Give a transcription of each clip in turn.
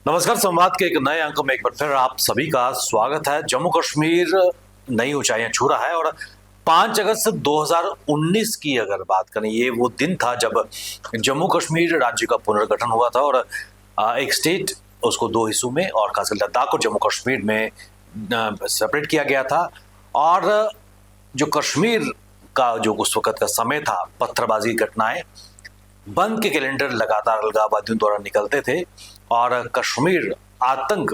नमस्कार। संवाद के एक नए अंक में एक बार फिर आप सभी का स्वागत है। जम्मू कश्मीर नई ऊंचाइयां छू रहा है और 5 अगस्त 2019 की अगर बात करें, ये वो दिन था जब जम्मू कश्मीर राज्य का पुनर्गठन हुआ था और एक स्टेट उसको दो हिस्सों में और खासकर लद्दाख और जम्मू कश्मीर में सेपरेट किया गया था। और जो कश्मीर का जो उस वक्त का समय था, पत्थरबाजी की घटनाएं, बंद के कैलेंडर लगातार अलगाववादियों द्वारा निकलते थे और कश्मीर आतंक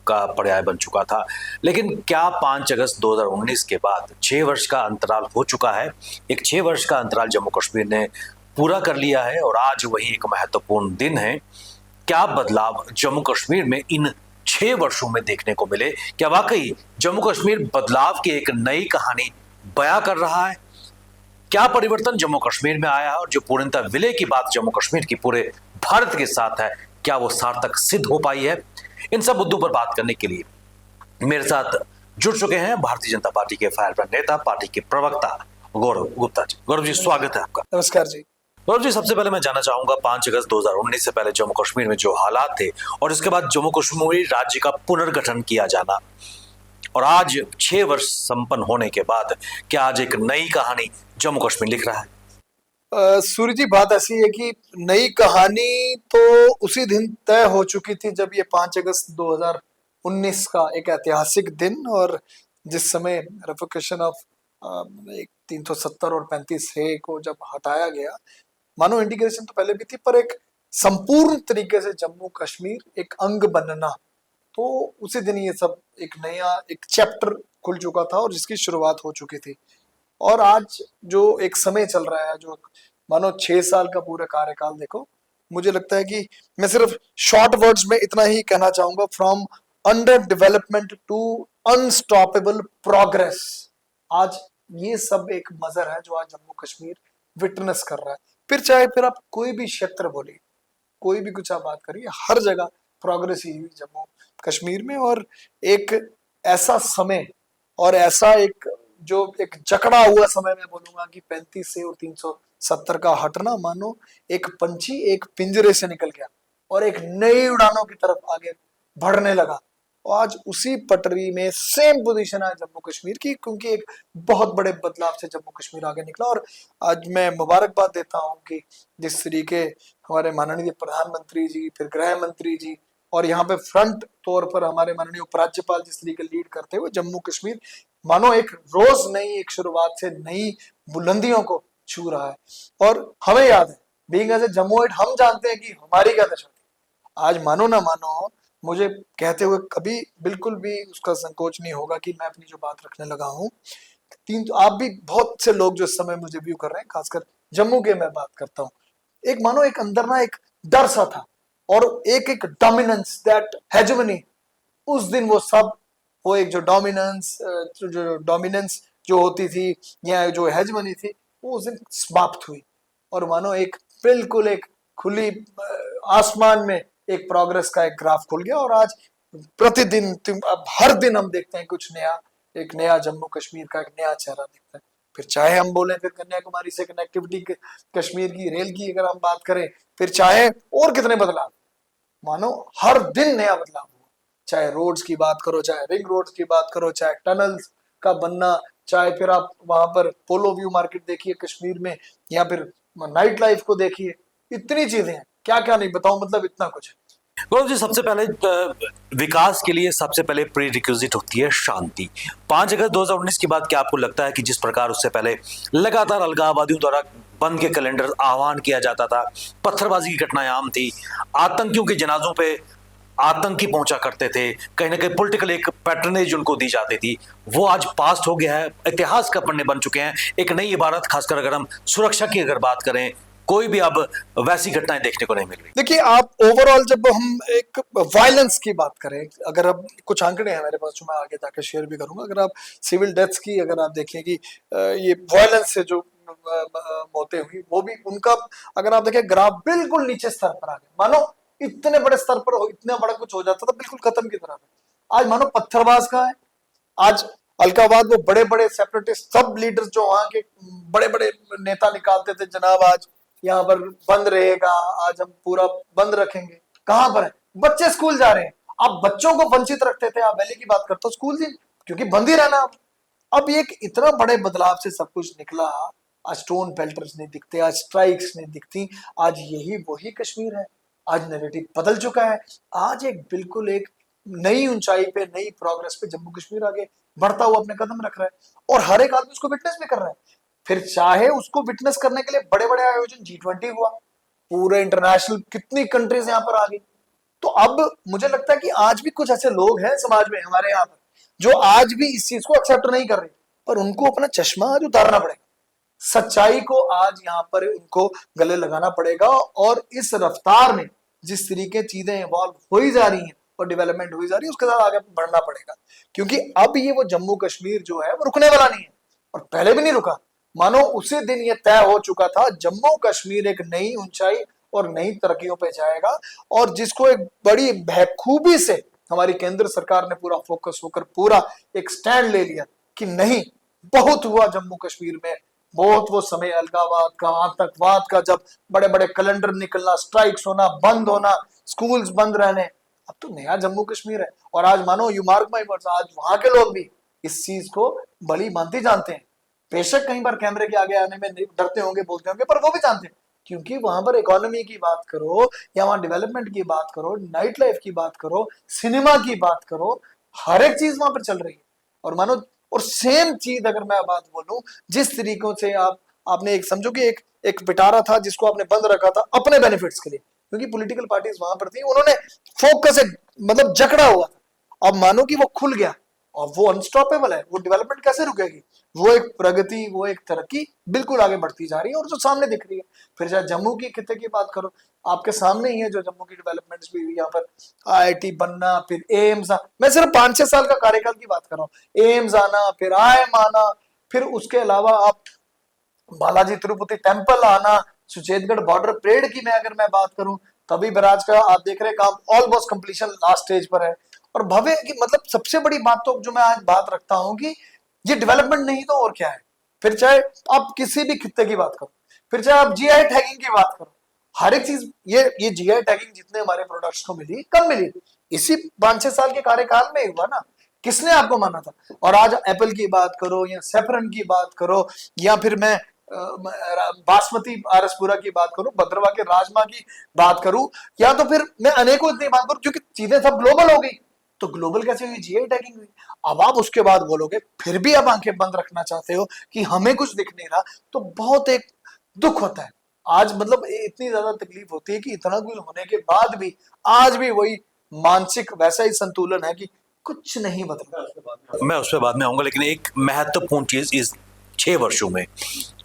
का पर्याय बन चुका था। लेकिन क्या 5 अगस्त 2019 के बाद 6 वर्ष का अंतराल हो चुका है? एक 6 वर्ष का अंतराल जम्मू कश्मीर ने पूरा कर लिया है और आज वही एक महत्वपूर्ण दिन है। क्या बदलाव जम्मू कश्मीर में इन 6 वर्षों में देखने को मिले? क्या वाकई जम्मू कश्मीर बदलाव की एक नई कहानी बयां कर रहा है? क्या परिवर्तन जम्मू कश्मीर में आया है और जो पूर्णतः विलय की बात जम्मू कश्मीर की पूरे भारत के साथ है, क्या वो सार्थक सिद्ध हो पाई है? इन सब मुद्दों पर बात करने के लिए मेरे साथ जुड़ चुके हैं भारतीय जनता पार्टी के फायरब्रांड नेता, पार्टी के प्रवक्ता गौरव गुप्ता जी। गौरव जी, स्वागत है आपका। नमस्कार जी। गौरव जी, सबसे पहले मैं जानना चाहूंगा 5 अगस्त 2019 से पहले जम्मू कश्मीर में जो हालात थे और इसके बाद जम्मू कश्मीर राज्य का पुनर्गठन किया जाना और आज 6 वर्ष संपन्न होने के बाद क्या आज एक नई कहानी जम्मू कश्मीर लिख रहा है? सूर्य जी, बात ऐसी है कि नई कहानी तो उसी दिन तय हो चुकी थी जब ये 5 अगस्त 2019 का एक ऐतिहासिक दिन और जिस समय रेवोकेशन ऑफ एक 370 और 35A को जब हटाया गया, मानो इंटीग्रेशन तो पहले भी थी पर एक संपूर्ण तरीके से जम्मू कश्मीर एक अंग बनना, तो उसी दिन ये सब एक नया एक चैप्टर खुल चुका था और जिसकी शुरुआत हो चुकी थी। और आज जो एक समय चल रहा है, जो मानो 6 साल का पूरा कार्यकाल देखो, मुझे लगता है कि मैं सिर्फ शॉर्ट वर्ड्स में इतना ही कहना चाहूंगा, from under development to unstoppable progress. आज ये सब एक मजर है जो आज जम्मू कश्मीर विटनेस कर रहा है। फिर आप कोई भी क्षेत्र बोलिए, कोई भी कुछ आप बात करिए, हर जगह प्रोग्रेस ही हुई जम्मू कश्मीर में। और एक ऐसा समय और ऐसा एक जो एक जकड़ा हुआ समय मैं बोलूंगा कि 35 से और 370 का हटना, मानो एक पंछी एक पिंजरे से निकल गया और एक नई उड़ानों की तरफ आगे बढ़ने लगा। और आज उसी पटरी में सेम पोजीशन है जम्मू कश्मीर की, क्योंकि एक बहुत बड़े बदलाव से जम्मू कश्मीर आगे निकला। और आज मैं मुबारकबाद देता हूं कि जिस तरीके हमारे माननीय प्रधानमंत्री जी, फिर गृह मंत्री जी और यहाँ पे फ्रंट तौर पर हमारे माननीय उपराज्यपाल जिस तरीके लीड करते हुए जम्मू कश्मीर मानो एक रोज नई एक शुरुआत से नई बुलंदियों को छू रहा है। और हमें याद है, बीइंग एज ए जम्मूइट, हम जानते हैं कि हमारी क्या दशा थी। आज मानो ना मानो, मुझे कहते हुए कभी बिल्कुल भी उसका संकोच नहीं होगा कि मैं अपनी जो बात रखने लगा हूँ, आप भी बहुत से लोग जो इस समय मुझे व्यू कर रहे हैं, खासकर जम्मू के मैं बात करता हूँ, एक मानो एक अंदर ना एक डर सा था और एक डोमिनेंस, दैट हेजेमनी। उस दिन वो एक जो डोमिनेंस जो होती थी या जो हेजमनी थी, वो उस दिन समाप्त हुई और मानो एक बिल्कुल एक खुली आसमान में एक प्रोग्रेस का एक ग्राफ खुल गया। और आज प्रतिदिन अब हर दिन हम देखते हैं कुछ नया, एक नया जम्मू कश्मीर का एक नया चेहरा दिखता है। फिर चाहे हम बोलें फिर कन्याकुमारी से कनेक्टिविटी कश्मीर की रेल की अगर हम बात करें, फिर चाहे और कितने बदलाव, मानो हर दिन नया बदलाव हुआ। चाहे रोड्स की बात करो, चाहे रिंग रोड्स की बात करो, चाहे टनल्स का बनना, चाहे फिर आप वहां पर पोलो व्यू मार्केट देखिए कश्मीर में, या फिर नाइट लाइफ को देखिए, इतनी चीजें हैं, क्या क्या नहीं बताऊं, मतलब इतना कुछ है। गौरव जी, सबसे पहले विकास के लिए सबसे पहले प्री रिक्विजिट होती है शांति। 5 अगस्त 2019 के बाद क्या आपको लगता है कि जिस प्रकार उससे पहले लगातार अलगाववादियों द्वारा बंद के कैलेंडर आह्वान किया जाता था, पत्थरबाजी की घटनाएं आम थी, आतंकियों के जनाजों पे आतंकी पहुंचा करते थे, कहीं ना कहीं पॉलिटिकल एक पैटर्नेज उनको दी जाती थी, वो आज पास्ट हो गया है, इतिहास का पन्ने बन चुके हैं, एक नई इबारत, खासकर अगर हम सुरक्षा की अगर बात करें, कोई भी अब वैसी घटनाएं देखने को नहीं मिल रही। देखिए, आप ओवरऑल जब हम एक वायलेंस की बात करें, अगर अब कुछ आंकड़े हैं मेरे पास जो मैं आगे जाकर शेयर भी करूंगा, अगर आप सिविल डेथ्स की अगर आप देखें कि ये वायलेंस से जो मौतें हुई, वो भी उनका अगर आप देखें ग्राफ बिल्कुल नीचे स्तर पर आ गया। मानो इतने बड़े स्तर पर इतना बड़ा कुछ हो जाता था, बिल्कुल खत्म की तरह। आज मानो पत्थरबाज का है। आज अलकाबाद वो बड़े बड़े सेपरेटिस्ट सब लीडर्स जो वहां के बड़े बड़े नेता निकालते थे, जनाब आज यहाँ पर बंद रहेगा, आज हम पूरा बंद रखेंगे, कहां पर है? बच्चे स्कूल जा रहे हैं। आप बच्चों को वंचित रखते थे, आप वैली की बात करते हो, स्कूल जी क्योंकि बंद ही रहना। अब एक इतना बड़े बदलाव से सब कुछ निकला। आज स्टोन पेल्टर्स नहीं दिखते, आज स्ट्राइक्स नहीं दिखती, आज यही वही कश्मीर है। आज नैरेटिव बदल चुका है। आज एक बिल्कुल एक नई ऊंचाई पे, नई प्रोग्रेस पे जम्मू कश्मीर आगे बढ़ता हुआ अपने कदम रख रहा है, और हर एक आदमी उसको विटनेस भी कर रहा है। फिर चाहे उसको विटनेस करने के लिए बड़े बड़े आयोजन, G20 हुआ, पूरे इंटरनेशनल कितनी कंट्रीज यहाँ पर आ गई। तो अब मुझे लगता है कि आज भी कुछ ऐसे लोग हैं समाज में हमारे यहाँ पर जो आज भी इस चीज को एक्सेप्ट नहीं कर रहे, पर उनको अपना चश्मा आज उतारना पड़ेगा। सच्चाई को आज यहाँ पर उनको गले लगाना पड़ेगा, और इस रफ्तार में जिस तरीके चीजें इवॉल्व हो ही जा रही हैं और डेवलपमेंट हुई जा रही है, उसके साथ आगे बढ़ना पड़ेगा। क्योंकि अब ये वो जम्मू कश्मीर जो है वो रुकने वाला नहीं है, और पहले भी नहीं रुका। मानो उसी दिन ये तय हो चुका था, जम्मू कश्मीर एक नई ऊंचाई और नई तरक्कियों पे जाएगा, और जिसको एक बड़ी बखूबी से हमारी केंद्र सरकार ने पूरा फोकस होकर पूरा एक स्टैंड ले लिया कि नहीं, बहुत हुआ जम्मू कश्मीर में, बहुत वो समय अलगाववाद का, आतंकवाद का, जब बड़े बड़े कैलेंडर निकलना, स्ट्राइक्स होना, बंद होना, स्कूल्स बंद रहने। अब तो नया जम्मू कश्मीर है, और आज मानो यू मार्क माई वर्ड्स, आज वहां के लोग भी इस चीज को बड़ी मानती जानते हैं। बेशक कहीं बार कैमरे के आगे आने में डरते होंगे, बोलते होंगे, पर वो भी जानते हैं, क्योंकि वहां पर इकोनॉमी की बात करो या वहां डेवलपमेंट की बात करो, नाइट लाइफ की बात करो, सिनेमा की बात करो, हर एक चीज वहां पर चल रही है। और मानो, और सेम चीज अगर मैं बात बोलूं, जिस तरीकों से आपने एक समझो कि एक पिटारा था जिसको आपने बंद रखा था अपने बेनिफिट्स के लिए, क्योंकि पॉलिटिकल पार्टीज वहां पर थी, उन्होंने फोकस मतलब जकड़ा हुआ था। अब मानो कि वो खुल गया, और वो अनस्टॉपेबल है। वो डेवलपमेंट कैसे रुकेगी? वो एक प्रगति, वो एक तरक्की बिल्कुल आगे बढ़ती जा रही है, और जो सामने दिख रही है। फिर चाहे जम्मू की खिते की बात करो, आपके सामने ही है जो जम्मू की डेवलपमेंट्स भी हुई यहाँ पर, IIT बनना, फिर एम्स, मैं सिर्फ 5-6 साल का कार्यकाल की बात कर रहा हूँ। एम्स आना, फिर IIM आना, फिर उसके अलावा आप बालाजी तिरुपति टेम्पल आना, सुचेतगढ़ बॉर्डर परेड की मैं अगर मैं बात करूं, तभी बराज का आप देख रहे हैं काम ऑलमोस्ट कंप्लीशन लास्ट स्टेज पर है। और भव्य की मतलब सबसे बड़ी बात तो जो मैं आज बात रखता हूं कि ये डेवलपमेंट नहीं तो और क्या है। फिर चाहे आप किसी भी खित्ते की बात करो, फिर चाहे आप GI टैगिंग की बात करो, हर एक चीज, ये GI टैगिंग जितने हमारे प्रोडक्ट्स को मिली, कब मिली? इसी 5-6 साल के कार्यकाल में हुआ ना। किसने आपको माना था? और आज एप्पल की बात करो या सेफरन की बात करो, या फिर मैं बासमती आरसपुरा की बात करूं, भद्रवा के राजमा की बात करूं, या तो फिर मैं अनेकों इतनी बात करूं, क्योंकि चीजें सब ग्लोबल हो गई। तो ग्लोबल कैसे हुई? GI टैगिंग हुई। अब आप उसके बाद बोलोगे, फिर भी आप आंखें बंद रखना चाहते हो कि हमें कुछ दिख नहीं रहा, तो बहुत एक दुख होता है। आज मतलब इतनी ज्यादा तकलीफ होती है कि इतना कुछ होने के बाद भी आज भी वही मानसिक वैसा ही संतुलन है कि कुछ नहीं बदला। मैं उस पर बाद में आऊंगा, लेकिन एक महत्वपूर्ण चीज, इस 6 वर्षों में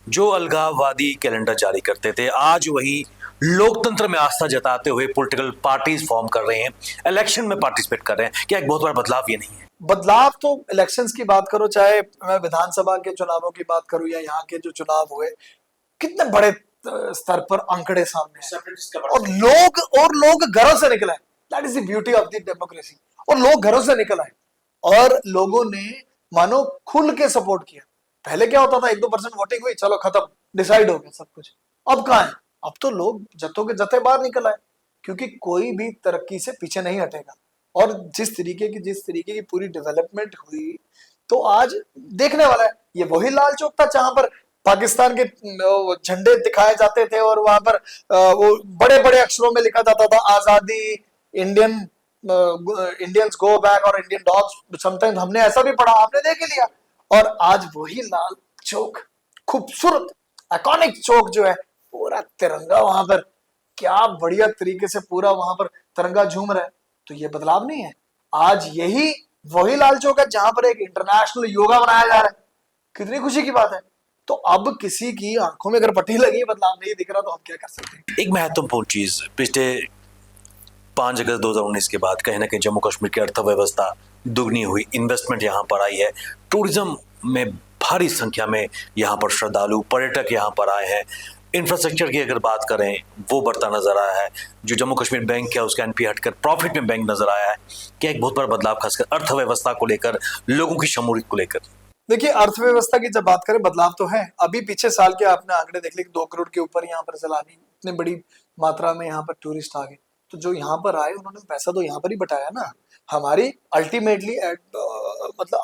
जो अलगाववादी कैलेंडर जारी करते थे, आज वही लोकतंत्र में आस्था जताते हुए पॉलिटिकल पार्टीज फॉर्म कर रहे हैं, इलेक्शन में पार्टिसिपेट कर रहे हैं। क्या एक बहुत बड़ा बदलाव ये नहीं है? बदलाव तो इलेक्शंस की बात करो, चाहे मैं विधानसभा के चुनावों की बात करूं या यहाँ के जो चुनाव हुए, कितने बड़े स्तर पर आंकड़े सामने हैं, और लोग घरों से निकले। That is the beauty of the democracy. और लोग घरों से निकल आए, और लोगों ने मानो खुल के सपोर्ट किया। पहले क्या होता था, 1-2% वोटिंग हुई, चलो खत्म, डिसाइड हो गया सब कुछ। अब कहाँ है? अब तो लोग जत्थों के जत्थे बाहर निकल आए, क्योंकि कोई भी तरक्की से पीछे नहीं हटेगा। और जिस तरीके की पूरी डेवलपमेंट हुई, तो आज देखने वाला है। ये वही लाल चौक था जहां पर पाकिस्तान के झंडे दिखाए जाते थे, और वहां पर वो बड़े बड़े अक्षरों में लिखा जाता था, आजादी, इंडियन इंडियंस गो बैक, और इंडियन डॉग्स समटाइम्स। हमने ऐसा भी पढ़ा, आपने देख लिया। और आज वही लाल चौक, खूबसूरत आइकॉनिक चौक जो है, पूरा तिरंगा वहां पर, क्या बढ़िया तरीके से पूरा वहां पर तिरंगा झूम रहा है। तो ये बदलाव नहीं है। आज यही वही लाल चौक है जहां पर एक इंटरनेशनल योगा बनाया जा रहा है। कितनी खुशी की बात है। तो अब किसी की आंखों में अगर पट्टी लगी, बदलाव नहीं दिख रहा, तो हम क्या कर सकते हैं? एक महत्वपूर्ण चीज, पिछले 5 अगस्त 2019 के बाद कहीं ना कहीं जम्मू कश्मीर की अर्थव्यवस्था दुगनी हुई, इन्वेस्टमेंट यहाँ पर आई है, टूरिज्म में भारी संख्या में यहाँ पर श्रद्धालु पर्यटक यहाँ पर आए हैं। इंफ्रास्ट्रक्चर की अगर बात करें, वो बढ़ता नजर आया है। जो जम्मू कश्मीर बैंक है उसका NPA हटकर प्रॉफिट में बैंक नजर आया है। क्या एक बहुत बड़ा बदलाव खासकर अर्थव्यवस्था को लेकर, लोगों की शमूलियत को लेकर? देखिए, अर्थव्यवस्था की जब बात करें, बदलाव तो है। अभी पीछे साल के आपने आंकड़े देख लिए, 2 करोड़ के ऊपर यहाँ पर सैलानी, इतनी बड़ी मात्रा में यहाँ पर टूरिस्ट आ गए। तो जो यहाँ पर आए उन्होंने पैसा तो यहाँ पर ही बटाया ना। हमारी अल्टीमेटली मतलब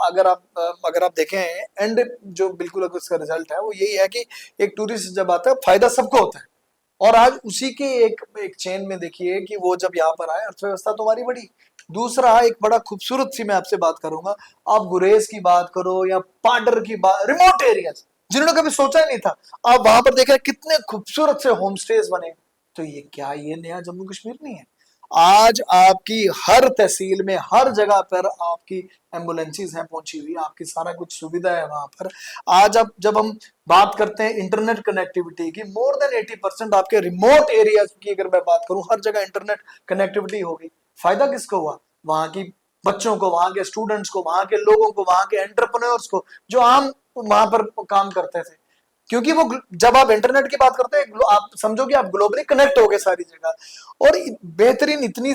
अगर आप देखें एंड जो बिल्कुल अगर उसका रिजल्ट है वो यही है कि एक टूरिस्ट जब आता है फायदा सबको होता है। और आज उसी के एक चेन में देखिए कि वो जब यहाँ पर आए अर्थव्यवस्था तो हमारी बढ़ी। दूसरा एक बड़ा खूबसूरत सी मैं आपसे बात करूंगा, आप गुरेज की बात करो या पाडर की बात, रिमोट एरियाज जिन्होंने कभी सोचा ही नहीं था, आप वहां पर देख रहे हैं कितने खूबसूरत से होम स्टेज बने। तो ये नया जम्मू कश्मीर नहीं है? आज आपकी हर तहसील में हर जगह पर आपकी एम्बुलेंसेज हैं पहुंची हुई, आपकी सारा कुछ सुविधा है वहां पर। आज अब जब हम बात करते हैं इंटरनेट कनेक्टिविटी की, मोर देन 80% आपके रिमोट एरियाज की अगर मैं बात करूं हर जगह इंटरनेट कनेक्टिविटी हो गई। फायदा किसको हुआ? वहां की बच्चों को, वहां के स्टूडेंट्स को, वहां के लोगों को, वहां के एंटरप्रेन्योर्स को जो आम वहां पर काम करते थे। क्योंकि वो जब आप इंटरनेट की बात करते हैं आप समझो कि आप ग्लोबली कनेक्ट हो गए सारी जगह। और बेहतरीन इतनी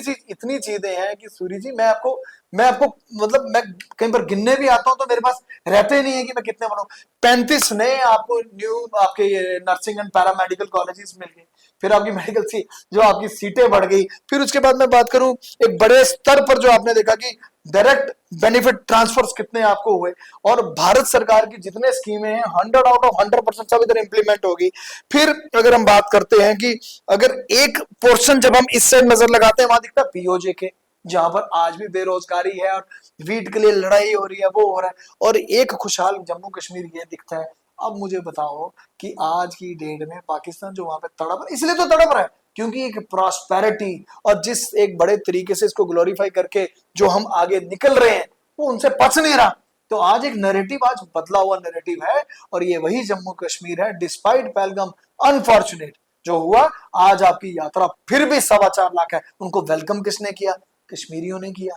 चीजें हैं कि सूरी जी मैं आपको मतलब मैं कहीं पर गिनने भी आता हूं तो मेरे पास रहते ही नहीं है कि मैं कितने बनाऊं। 35 नए आपको न्यू आपके ये नर्सिंग एंड पैरामेडिकल कॉलेजेस मिल गए, फिर आपकी मेडिकल सी जो आपकी सीटें बढ़ गई। फिर उसके बाद मैं बात करूं एक बड़े स्तर पर जो आपने देखा कि डायरेक्ट बेनिफिट ट्रांसफर्स कितने आपको हुए। और भारत सरकार की जितने स्कीमें हैं 100 आउट ऑफ 100% सब इधर इंप्लीमेंट होगी। फिर अगर हम बात करते हैं कि अगर एक पोर्शन जब हम इस साइड नजर लगाते हैं वहां दिखता है पीओजे के, जहां पर आज भी बेरोजगारी है और वीट के लिए लड़ाई हो रही है, वो हो रहा है। और एक खुशहाल जम्मू कश्मीर ये दिखता है। अब मुझे बताओ कि आज की डेट में पाकिस्तान जो वहां पे तड़प रहा है, इसलिए तो तड़प रहा है क्योंकि एक प्रॉस्पेरिटी और जिस एक बड़े तरीके से इसको ग्लोरीफाई करके जो हम आगे निकल रहे हैं वो उनसे पच नहीं रहा। तो आज एक नैरेटिव, आज बदला हुआ नैरेटिव है और ये वही जम्मू कश्मीर है। डिस्पाइट पहलगाम अनफॉर्चुनेट जो हुआ, आज आपकी यात्रा फिर भी 4.25 लाख है। उनको वेलकम किसने किया? कश्मीरियों ने किया,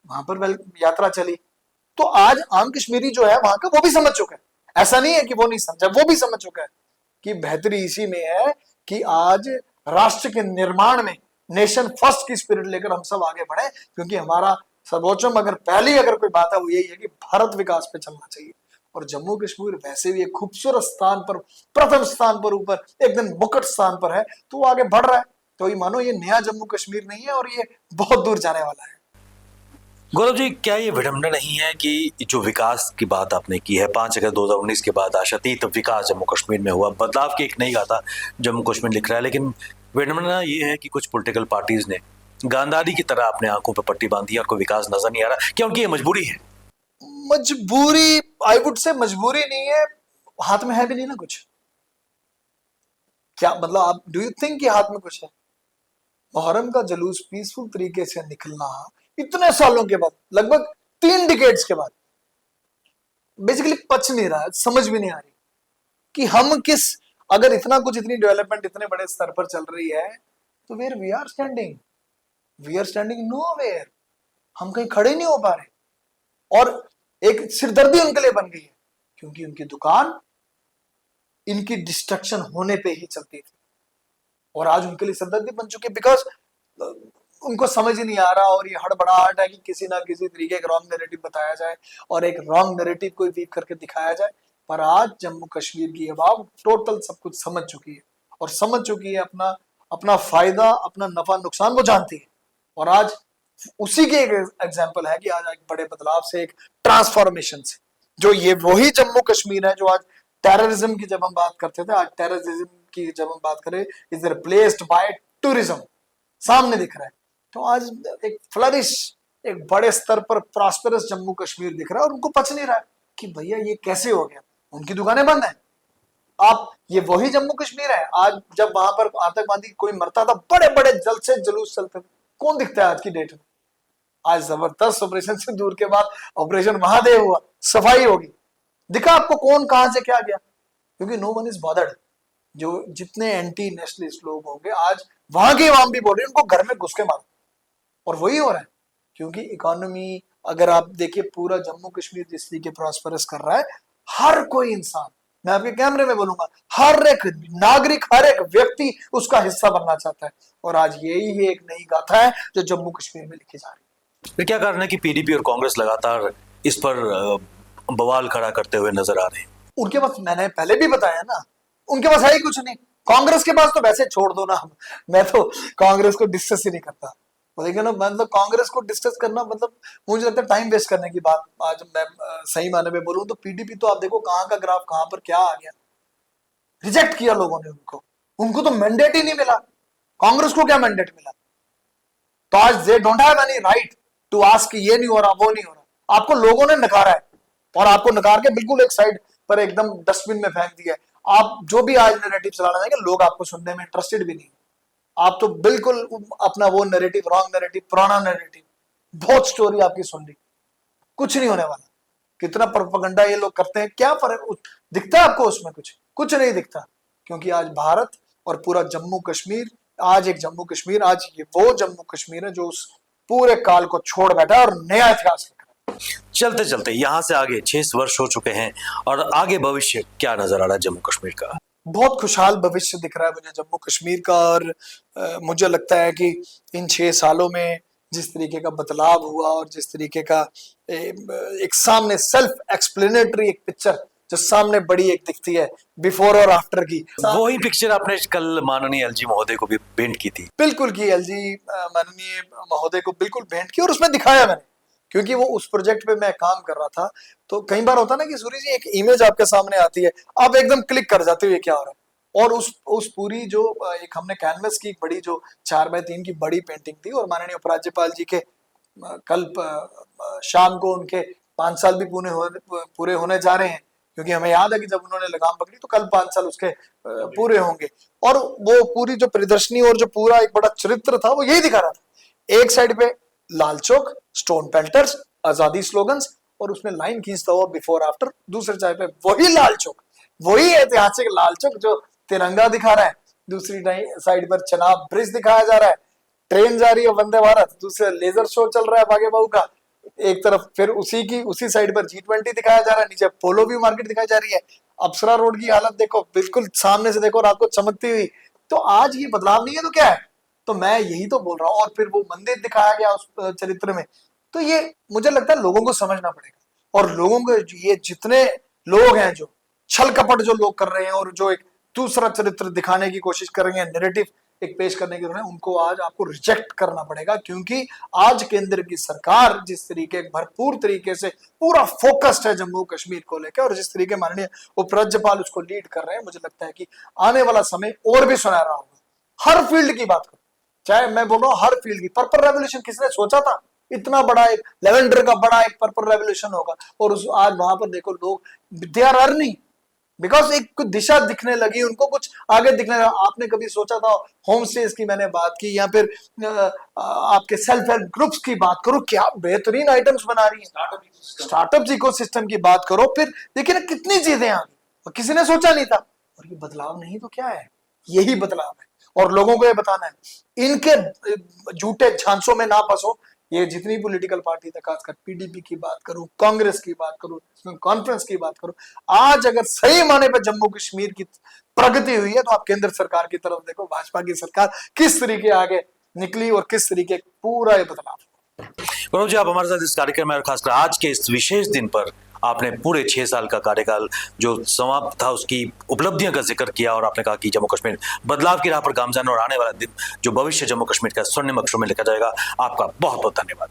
वहां पर यात्रा चली। तो आज आम कश्मीरी जो है वहां का वो भी समझ चुका है, ऐसा नहीं है कि वो नहीं समझा, वो भी समझ चुका है कि बेहतरी इसी में है कि आज राष्ट्र के निर्माण में नेशन फर्स्ट की स्पिरिट लेकर हम सब आगे बढ़े। क्योंकि हमारा सर्वोच्चम अगर पहली अगर कोई बात है वो यही है कि भारत विकास पे चलना चाहिए। और जम्मू कश्मीर वैसे भी एक खूबसूरत स्थान पर, प्रथम स्थान पर, ऊपर एकदम मुकुट स्थान पर है, तो वो आगे बढ़ रहा है। तो ये मानो ये नया जम्मू कश्मीर नहीं है और ये बहुत दूर जाने वाला है। गौरव जी, क्या ये विडंबना नहीं है कि जो विकास की बात आपने की है 5 अगस्त 2019 के बाद आशातीत विकास जम्मू कश्मीर में हुआ, बदलाव की एक नई गाथा जम्मू कश्मीर लिख रहा है, लेकिन विडंबना ये है कि कुछ पॉलिटिकल पार्टीज ने गांधारी की तरह अपने आंखों पर पट्टी बांधी है और कोई विकास नजर नहीं आ रहा। क्या उनकी ये मजबूरी है? मजबूरी आई वुड से मजबूरी नहीं है, हाथ में है भी नहीं ना कुछ। क्या मतलब आप डू यू थिंक कि हाथ में कुछ है? मुहर्रम का जुलूस पीसफुल तरीके से निकलना इतने सालों के बाद, लगभग 3 डिकेड्स के बाद, बेसिकली पच नहीं रहा है, समझ भी नहीं आ रही कि हम किस, अगर इतना कुछ, इतनी डेवलपमेंट इतने बड़े स्तर पर चल रही है तो where we are standing, we are standing nowhere. हम कहीं खड़े नहीं हो पा रहे। और एक सिरदर्दी उनके लिए बन गई है क्योंकि उनकी दुकान इनकी डिस्ट्रक्शन होने पे ही चलती थी और आज उनके लिए सिरदर्दी बन चुकी है। बिकॉज उनको समझ ही नहीं आ रहा और ये हड़बड़ाहट है कि किसी ना किसी तरीके का रॉन्ग नैरेटिव बताया जाए और एक रॉन्ग नैरेटिव को वीव करके दिखाया जाए। पर आज जम्मू कश्मीर की अवाम टोटल सब कुछ समझ चुकी है और समझ चुकी है अपना अपना फायदा, अपना नफा नुकसान वो जानती है। और आज उसी के एक एग्जाम्पल है कि आज एक बड़े बदलाव से, एक ट्रांसफॉर्मेशन से, जो ये वही जम्मू कश्मीर है जो आज टेररिज्म की जब हम बात करते थे, आज टेररिज्म की जब हम बात करें इज रिप्लेस्ड बाय टूरिज्म, सामने दिख रहा है। तो आज एक फ्लरिश, एक बड़े स्तर पर प्रॉस्पेरस जम्मू कश्मीर दिख रहा है और उनको पच नहीं रहा है कि भैया ये कैसे हो गया। उनकी दुकानें बंद हैं। आप ये वही जम्मू कश्मीर है आज जब वहां पर आतंकवादी कोई मरता था बड़े बड़े जलसे जुलूस चलते थे, कौन दिखता है आज की डेट में? आज जबरदस्त ऑपरेशन सिंदूर के बाद ऑपरेशन महादेव हुआ, सफाई होगी, दिखा आपको कौन कहां से क्या गया? क्योंकि नो वन इज बॉदर्ड। जो जितने एंटी नेशनलिस्ट लोग होंगे आज वहां के आवाम भी बोल रहे हैं उनको घर में घुस के मारो, और वही हो रहा है। क्योंकि इकोनॉमी अगर आप देखिए पूरा जम्मू कश्मीर जिस तरीके प्रॉस्पेरस कर रहा है, हर कोई इंसान, मैं आपके कैमरे में बोलूंगा, हर एक नागरिक, हर एक व्यक्ति उसका हिस्सा बनना चाहता है। और आज यही एक नई गाथा है जो जम्मू कश्मीर में लिखी जा रही है। फिर क्या कारण है कि पीडीपी और कांग्रेस लगातार इस पर बवाल खड़ा करते हुए नजर आ रहे हैं? उनके पास, मैंने पहले भी बताया ना, उनके पास है ही कुछ नहीं। कांग्रेस के पास तो वैसे छोड़ दो ना, मैं तो कांग्रेस को डिस्कस ही नहीं करता। तो देखिए ना, मतलब कांग्रेस को डिस्कस करना मतलब मुझे लगता है टाइम वेस्ट करने की बात। आज मैं सही मायने में बोलूं तो पीडीपी तो आप देखो कहाँ का ग्राफ कहाँ पर क्या आ गया, रिजेक्ट किया लोगों ने उनको। उनको तो मैंडेट ही नहीं मिला, कांग्रेस को क्या मैंडेट मिला? तो आज they don't have any right to ask ये नहीं हो रहा वो नहीं हो रहा। आपको लोगों ने नकारा है और आपको नकार के बिल्कुल एक साइड पर एकदम डस्टबिन में फेंक दिया है। आप जो भी आज नैरेटिव चलाना चाहेंगे, लोग आपको सुनने में इंटरेस्टेड भी नहीं। आप तो बिल्कुल अपना वो नैरेटिव, रॉन्ग नैरेटिव, पुराना नैरेटिव, बहुत स्टोरी आपकी सुन ली, कुछ नहीं होने वाला। कितना प्रोपेगेंडा ये लोग करते हैं, क्या फर्क दिखता है आपको उसमें? कुछ नहीं दिखता। क्योंकि आज भारत और पूरा जम्मू कश्मीर, आज एक जम्मू कश्मीर, आज ये वो जम्मू कश्मीर है जो उस पूरे काल को छोड़ बैठा है और नया इतिहास लिख रहा है। चलते चलते यहाँ से आगे 6 वर्ष हो चुके हैं और आगे भविष्य क्या नजर आ रहा है जम्मू कश्मीर का? बहुत खुशहाल भविष्य दिख रहा है मुझे जम्मू कश्मीर का। और मुझे लगता है कि इन 6 सालों में जिस तरीके का बदलाव हुआ और जिस तरीके का एक सामने सेल्फ एक्सप्लेनेटरी एक पिक्चर जो सामने बड़ी एक दिखती है बिफोर और आफ्टर की, वही पिक्चर आपने कल माननीय एलजी महोदय को भी भेंट की थी। बिल्कुल की एलजी माननीय महोदय को बिल्कुल भेंट की और उसमें दिखाया मैंने, क्योंकि वो उस प्रोजेक्ट पे मैं काम कर रहा था। तो कई बार होता ना कि सूर्य जी एक इमेज आपके सामने आती है, आप एकदम क्लिक कर जाते हो ये क्या हो रहा है। और उस पूरी जो एक हमने कैनवस की बड़ी जो 4x3 की बड़ी पेंटिंग थी, और माननीय उपराज्यपाल जी के कल शाम को उनके 5 साल भी पूरे होने जा रहे हैं। क्योंकि हमें याद है कि जब उन्होंने लगाम पकड़ी तो कल 5 साल उसके पूरे होंगे। और वो पूरी जो प्रदर्शनी और जो पूरा एक बड़ा चरित्र था वो यही दिखा रहा था। एक साइड पे लाल चौक, स्टोन पेल्टर्स, आजादी स्लोगन्स, और उसमें लाइन खींचता हुआ बिफोर आफ्टर। दूसरे साइड पे वही लाल चौक, वही ऐतिहासिक लाल चौक जो तिरंगा दिखा रहा है। दूसरी साइड पर चनाब ब्रिज दिखाया जा रहा है, ट्रेन जा रही है वंदे भारत, दूसरे लेजर शो चल रहा है बागे बाहू का। एक तरफ फिर उसी साइड पर G20 दिखाया जा रहा है, नीचे पोलो व्यू मार्केट दिखाई जा रही है। अप्सरा रोड की हालत देखो, बिल्कुल सामने से देखो रात को चमकती हुई। तो आज ये बदलाव नहीं है तो क्या है? तो मैं यही तो बोल रहा हूँ। और फिर वो मंदिर दिखाया गया उस चरित्र में। तो ये मुझे लगता है लोगों को समझना पड़ेगा। और लोगों को ये जितने लोग हैं जो छल कपट जो लोग कर रहे हैं और जो एक दूसरा चरित्र दिखाने की कोशिश कर रहे हैं, नैरेटिव एक पेश करने की, उनको आज आपको रिजेक्ट करना पड़ेगा। क्योंकि आज केंद्र की सरकार जिस तरीके भरपूर तरीके से पूरा फोकस्ड है जम्मू कश्मीर को लेकर, और जिस तरीके माननीय उपराज्यपाल उसको लीड कर रहे हैं, मुझे लगता है कि आने वाला समय और भी सुनहरा होगा। हर फील्ड की बात करो, चाहे मैं बोल रहा हूँ हर फील्ड की। पर्पल रेवोल्यूशन किसने सोचा था? इतना बड़ा एक लेवेंडर का बड़ा एक पर्पल रेवोल्यूशन होगा। और आज वहां पर देखो लोग दे आर अर्निंग बिकॉज एक कुछ दिशा दिखने लगी उनको, कुछ आगे दिखने लगा। आपने कभी सोचा था होम स्टेज की मैंने बात की, या फिर आपके सेल्फ हेल्प ग्रुप्स की बात करो, क्या बेहतरीन आइटम्स बना रही है। स्टार्टअप इकोसिस्टम की बात करो, फिर देखिए ना कितनी चीजें आ गई, किसी ने सोचा नहीं था। और ये बदलाव नहीं तो क्या है? यही बदलाव है। और लोगों को ये बताना है, इनके झूठे झांसों में ना फंसो। ये जितनी पॉलिटिकल पार्टी है, खासकर पीडीपी की बात करूं, कांग्रेस की बात करूं, नेशनल कॉन्फ्रेंस की बात करूं, आज अगर सही माने पर जम्मू कश्मीर की प्रगति हुई है तो आप केंद्र सरकार की तरफ देखो, भाजपा की सरकार किस तरीके आगे निकली और किस तरीके पूरा ये बदलाव। गौरव जी, आप हमारे साथ इस कार्यक्रम में और खासकर आज के इस विशेष दिन पर आपने पूरे 6 साल का कार्यकाल जो समाप्त था उसकी उपलब्धियों का जिक्र किया, और आपने कहा कि जम्मू कश्मीर बदलाव की राह पर गामजन और आने वाला दिन जो भविष्य जम्मू कश्मीर का स्वर्णिम अक्षरों में लिखा जाएगा। आपका बहुत बहुत धन्यवाद।